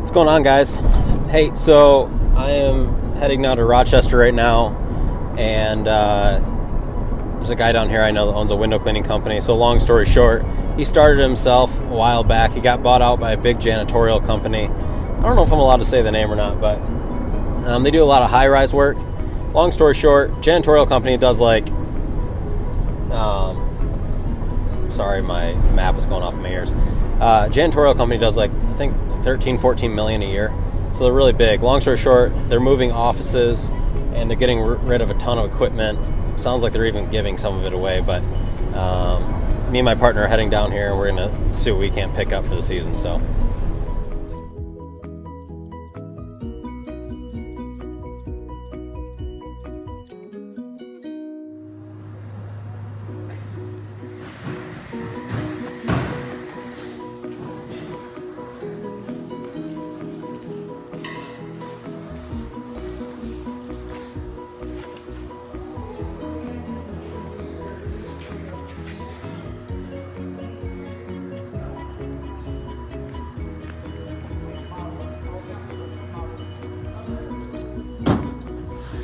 What's going on, guys? Hey, so I am heading down to Rochester right now, and there's a guy down here I know that owns a window cleaning company. So long story short, he started himself a while back. He got bought out by a big janitorial company. I don't know if I'm allowed to say the name or not, but they do a lot of high-rise work. Long story short, janitorial company does like sorry, my map is going off my ears. Janitorial company does like, I think, 13-14 million a year. So they're really big. Long story short, they're moving offices and they're getting rid of a ton of equipment. Sounds like they're even giving some of it away, but me and my partner are heading down here and we're gonna see what we can pick up for the season. So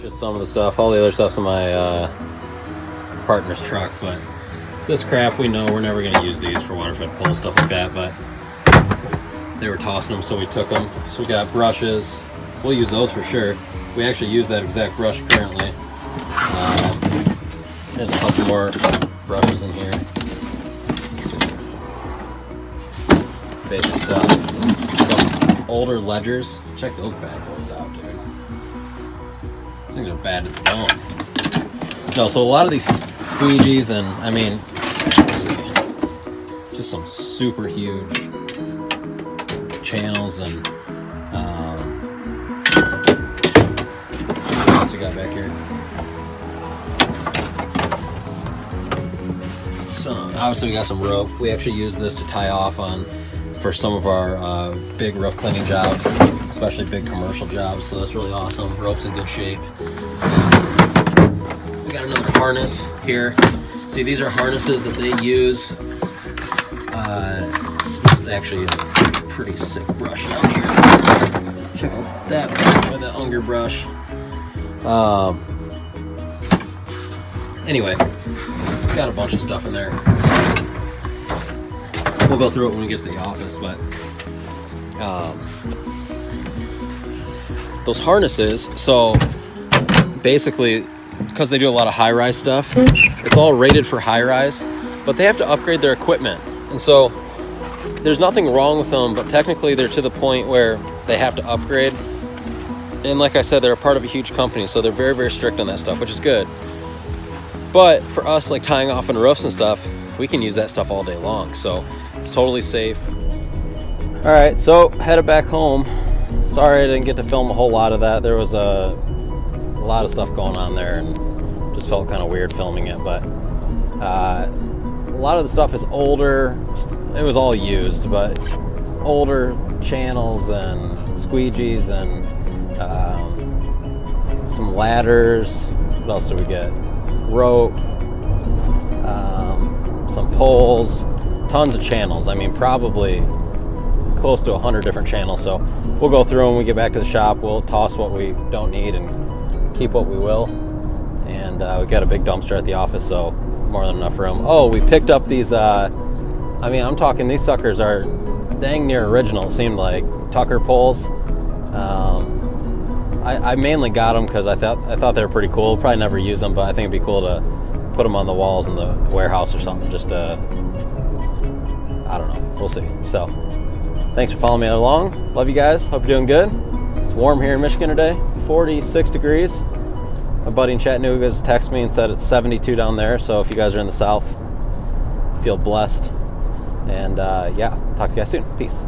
just some of the stuff. All the other stuff's in my partner's truck, but this crap, we know we're never going to use these for water fed pulls, stuff like that, but they were tossing them, so we took them. So we got brushes. We'll use those for sure. We actually use that exact brush currently. There's a couple more brushes in here. Basic stuff. Some older ledgers. Check those bad boys out, dude. These things are bad to the bone. No, so a lot of these squeegees, and I mean, let's see, just some super huge channels, and let's see what else we got back here. So obviously we got some rope. We actually use this to tie off on for some of our big roof cleaning jobs, especially big commercial jobs, so that's really awesome. Rope's in good shape. We got another harness here. See, these are harnesses that they use. This is actually a pretty sick brush down here. Check out that Unger brush. Anyway, got a bunch of stuff in there. We'll go through it when we get to the office, but those harnesses, so basically, because they do a lot of high-rise stuff, it's all rated for high-rise, but they have to upgrade their equipment. And so there's nothing wrong with them, but technically they're to the point where they have to upgrade. And like I said, they're a part of a huge company, so they're very, very strict on that stuff, which is good. But for us, like tying off on roofs and stuff, we can use that stuff all day long, so it's totally safe. All right, so headed back home. Sorry I didn't get to film a whole lot of that. There was a lot of stuff going on there and just felt kind of weird filming it, but a lot of the stuff is older. It was all used, but older channels and squeegees and some ladders. What else did we get? Rope, some poles, tons of channels. I mean, probably close to 100 different channels. So we'll go through them when we get back to the shop. We'll toss what we don't need and keep what we will. And we got a big dumpster at the office, so more than enough room. Oh, we picked up these, I mean, I'm talking, these suckers are dang near original, it seemed like. Tucker poles. I mainly got them because I thought they were pretty cool. Probably never use them, but I think it'd be cool to put them on the walls in the warehouse or something. Just I don't know. We'll see. So, thanks for following me along. Love you guys. Hope you're doing good. It's warm here in Michigan today. 46 degrees. My buddy in Chattanooga just texted me and said it's 72 down there. So if you guys are in the South, feel blessed. And yeah, talk to you guys soon. Peace.